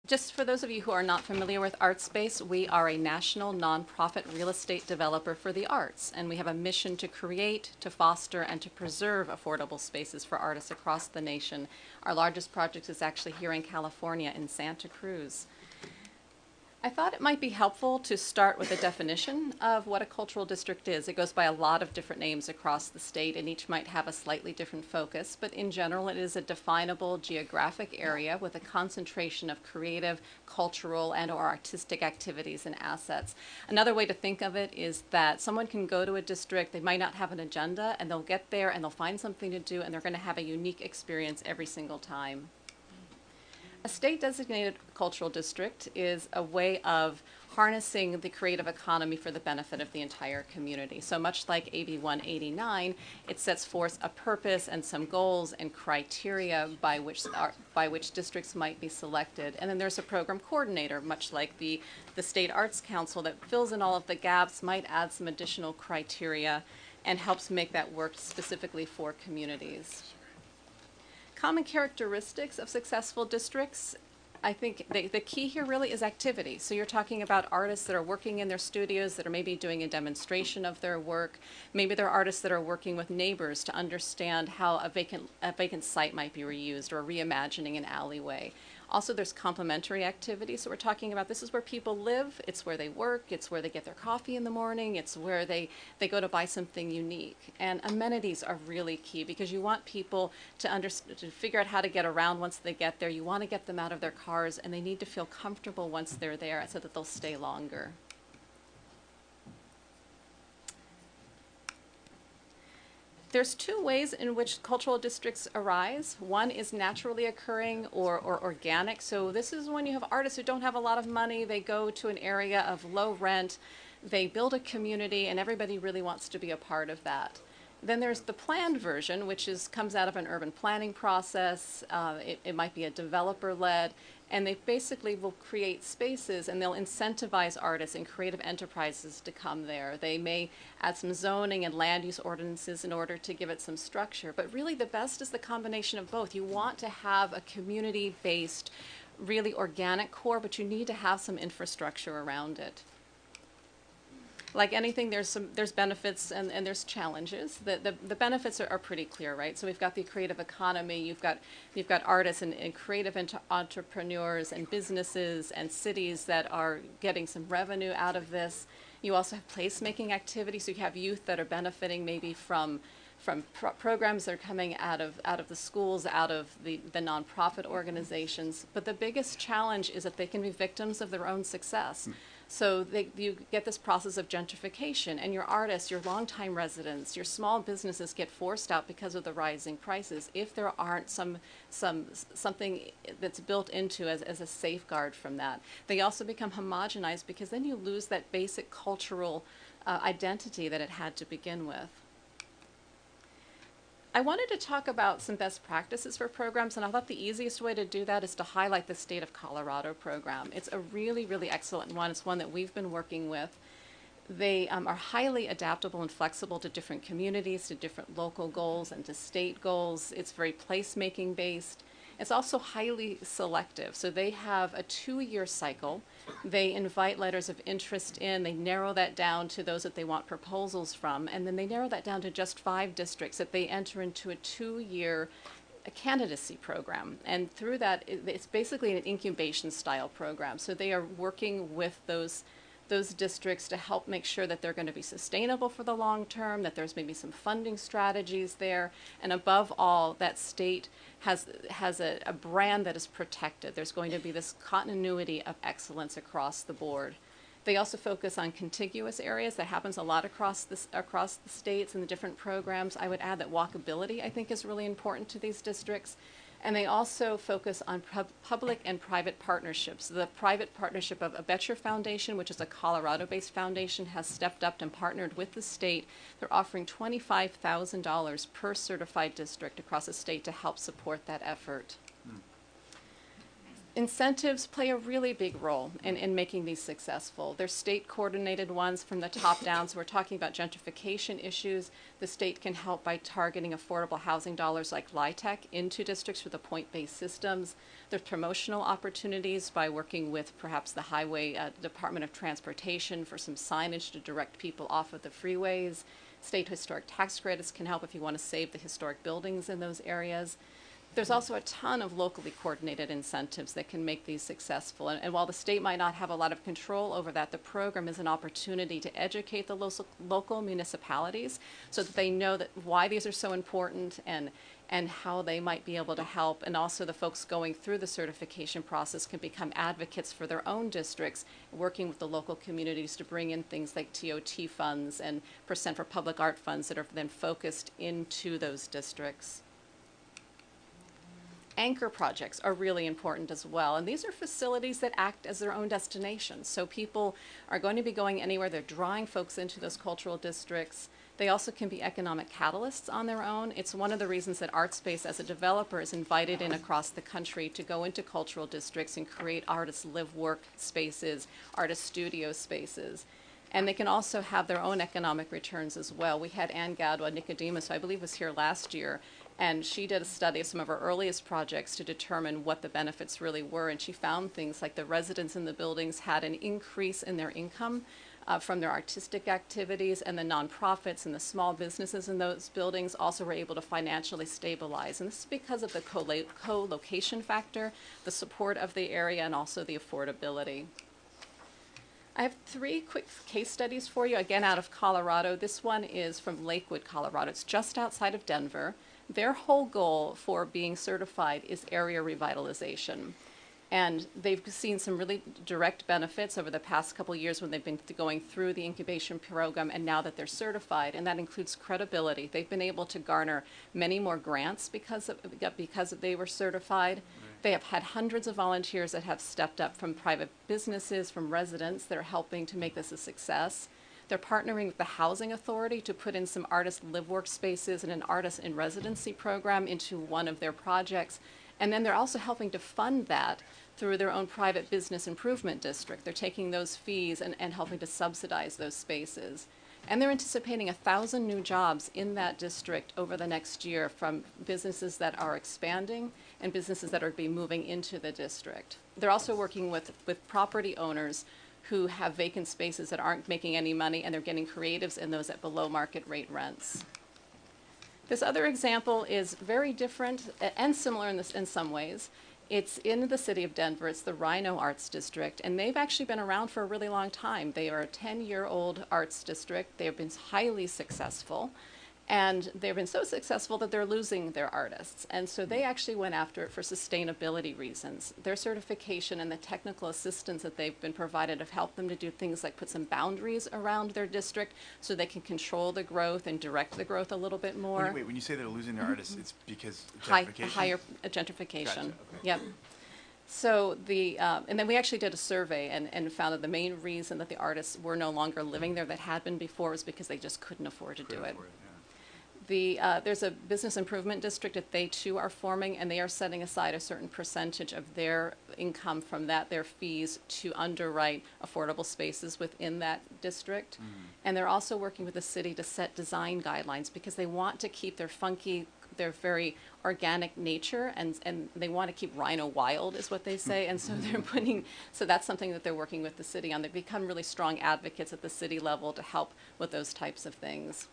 Just for those of you who are not familiar with Artspace, we are a national nonprofit real estate developer for the arts, and we have a mission to create, to foster, and to preserve affordable spaces for artists across the nation. Our largest project is actually here in California in Santa Cruz. I thought it might be helpful to start with a definition of what a cultural district is. It goes by a lot of different names across the state, and each might have a slightly different focus, but in general it is a definable geographic area with a concentration of creative, cultural, and/or artistic activities and assets. Another way to think of it is that someone can go to a district, they might not have an agenda, and they'll get there and they'll find something to do, and they're going to have a unique experience every single time. A state-designated cultural district is a way of harnessing the creative economy for the benefit of the entire community. So much like AB 189, it sets forth a purpose and some goals and criteria by which districts might be selected. And then there's a program coordinator, much like the State Arts Council, that fills in all of the gaps, might add some additional criteria, and helps make that work specifically for communities. Common characteristics of successful districts, I think the key here really is activity. So you're talking about artists that are working in their studios that are maybe doing a demonstration of their work. Maybe they're artists that are working with neighbors to understand how a vacant site might be reused, or reimagining an alleyway. Also, there's complementary activities. So we're talking about this is where people live, it's where they work, it's where they get their coffee in the morning, it's where they go to buy something unique. And amenities are really key because you want people to figure out how to get around once they get there. You want to get them out of their cars, and they need to feel comfortable once they're there so that they'll stay longer. There's two ways in which cultural districts arise. One is naturally occurring or organic. So this is when you have artists who don't have a lot of money. They go to an area of low rent. They build a community, and everybody really wants to be a part of that. Then there's the planned version, which comes out of an urban planning process. It might be a developer-led, and they basically will create spaces, and they'll incentivize artists and creative enterprises to come there. They may add some zoning and land use ordinances in order to give it some structure, but really the best is the combination of both. You want to have a community-based, really organic core, but you need to have some infrastructure around it. Like anything, there's benefits and there's challenges. The benefits are pretty clear, right? So we've got the creative economy, you've got artists and creative entrepreneurs and businesses and cities that are getting some revenue out of this. You also have placemaking activities, so you have youth that are benefiting maybe from programs that are coming out of the schools, out of the nonprofit organizations. But the biggest challenge is that they can be victims of their own success. So you get this process of gentrification, and your artists, your longtime residents, your small businesses get forced out because of the rising prices if there aren't something that's built into as a safeguard from that. They also become homogenized because then you lose that basic cultural identity that it had to begin with. I wanted to talk about some best practices for programs, and I thought the easiest way to do that is to highlight the State of Colorado program. It's a really, really excellent one. It's one that we've been working with. They are highly adaptable and flexible to different communities, to different local goals, and to state goals. It's very placemaking based. It's also highly selective. So they have a 2-year cycle. They invite letters of interest in. They narrow that down to those that they want proposals from. And then they narrow that down to just 5 districts that they enter into a 2-year candidacy program. And through that, it's basically an incubation style program. So they are working with those districts to help make sure that they're going to be sustainable for the long term, that there's maybe some funding strategies there, and above all, that state has a brand that is protected. There's going to be this continuity of excellence across the board. They also focus on contiguous areas. That happens a lot across the states and the different programs. I would add that walkability, I think, is really important to these districts. And they also focus on public and private partnerships. The private partnership of A Betcher Foundation, which is a Colorado-based foundation, has stepped up and partnered with the state. They're offering $25,000 per certified district across the state to help support that effort. Incentives play a really big role in making these successful. They're state-coordinated ones from the top down, so we're talking about gentrification issues. The state can help by targeting affordable housing dollars like LIHTC into districts with the point-based systems. There's promotional opportunities by working with perhaps the Highway Department of Transportation for some signage to direct people off of the freeways. State historic tax credits can help if you want to save the historic buildings in those areas. There's also a ton of locally coordinated incentives that can make these successful. And while the state might not have a lot of control over that, the program is an opportunity to educate the local municipalities so that they know that why these are so important and how they might be able to help. And also the folks going through the certification process can become advocates for their own districts, working with the local communities to bring in things like TOT funds and percent for public art funds that are then focused into those districts. Anchor projects are really important as well, and these are facilities that act as their own destinations. So people are going to be going anywhere. They're drawing folks into those cultural districts. They also can be economic catalysts on their own. It's one of the reasons that Artspace as a developer is invited in across the country to go into cultural districts and create artist live-work spaces, artist studio spaces. And they can also have their own economic returns as well. We had Ann Gadwa Nicodemus, who I believe was here last year, and she did a study of some of our earliest projects to determine what the benefits really were. And she found things like the residents in the buildings had an increase in their income from their artistic activities, and the nonprofits and the small businesses in those buildings also were able to financially stabilize. And this is because of the co-location factor, the support of the area, and also the affordability. I have 3 quick case studies for you, again out of Colorado. This one is from Lakewood, Colorado. It's just outside of Denver. Their whole goal for being certified is area revitalization. And they've seen some really direct benefits over the past couple of years when they've been going through the incubation program, and now that they're certified, and that includes credibility. They've been able to garner many more grants because they were certified. Right. They have had hundreds of volunteers that have stepped up from private businesses, from residents that are helping to make this a success. They're partnering with the Housing Authority to put in some artist live-work spaces and an artist in residency program into one of their projects. And then they're also helping to fund that through their own private business improvement district. They're taking those fees and helping to subsidize those spaces. And they're anticipating 1,000 new jobs in that district over the next year from businesses that are expanding and businesses that are be moving into the district. They're also working with property owners who have vacant spaces that aren't making any money, and they're getting creatives in those at below market rate rents. This other example is very different and similar in some ways. It's in the city of Denver. It's the Rhino Arts District, and they've actually been around for a really long time. They are a 10-year-old arts district. They have been highly successful, and they've been so successful that they're losing their artists. And so they actually went after it for sustainability reasons. Their certification and the technical assistance that they've been provided have helped them to do things like put some boundaries around their district so they can control the growth and direct the growth a little bit more. When you say they're losing their artists, it's because gentrification? Higher gentrification. Gotcha. Okay. Yep. So and then we actually did a survey and found that the main reason that the artists were no longer living there that had been before was because they just couldn't afford to do it. There's a business improvement district that they too are forming, and they are setting aside a certain percentage of their income from that, their fees, to underwrite affordable spaces within that district. Mm-hmm. And they're also working with the city to set design guidelines because they want to keep their their very organic nature, and they want to keep Rhino wild, is what they say. And so so that's something that they're working with the city on. They've become really strong advocates at the city level to help with those types of things.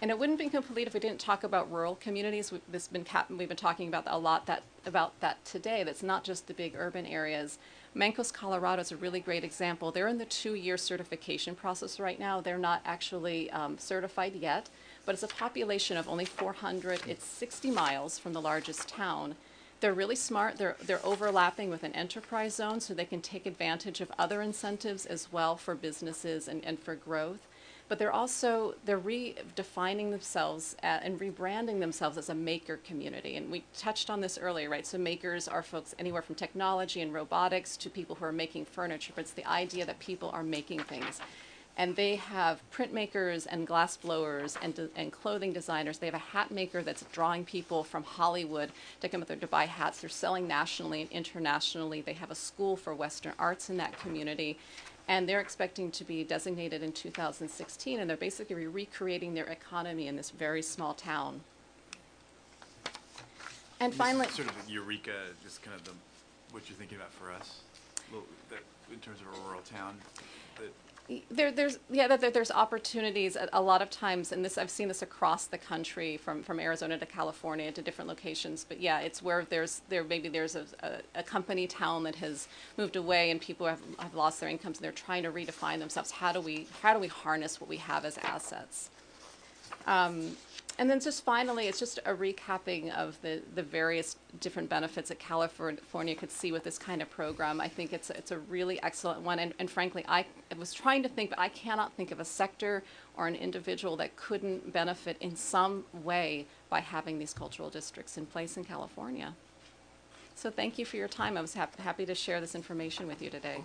And it wouldn't be complete if we didn't talk about rural communities. We've been talking about about that today. That's not just the big urban areas. Mancos, Colorado is a really great example. They're in the 2-year certification process right now. They're not actually certified yet, but it's a population of only 400. It's 60 miles from the largest town. They're really smart. They're overlapping with an enterprise zone, so they can take advantage of other incentives as well for businesses and for growth. But they're redefining themselves and rebranding themselves as a maker community. And we touched on this earlier, right? So makers are folks anywhere from technology and robotics to people who are making furniture. But it's the idea that people are making things. And they have printmakers and glass blowers and clothing designers. They have a hat maker that's drawing people from Hollywood to come up there to buy hats. They're selling nationally and internationally. They have a school for Western arts in that community. And they're expecting to be designated in 2016, and they're basically recreating their economy in this very small town. And This is finally, sort of Eureka, just kind of what you're thinking about for us, in terms of a rural town. there's opportunities a lot of times, and this I've seen this across the country from Arizona to California to different locations. But yeah, it's where maybe there's a company town that has moved away and people have lost their incomes and they're trying to redefine themselves. How do we harness what we have as assets? And then just finally, it's just a recapping of the various different benefits that California could see with this kind of program. I think it's a really excellent one. And frankly, I was trying to think, but I cannot think of a sector or an individual that couldn't benefit in some way by having these cultural districts in place in California. So thank you for your time. I was happy to share this information with you today.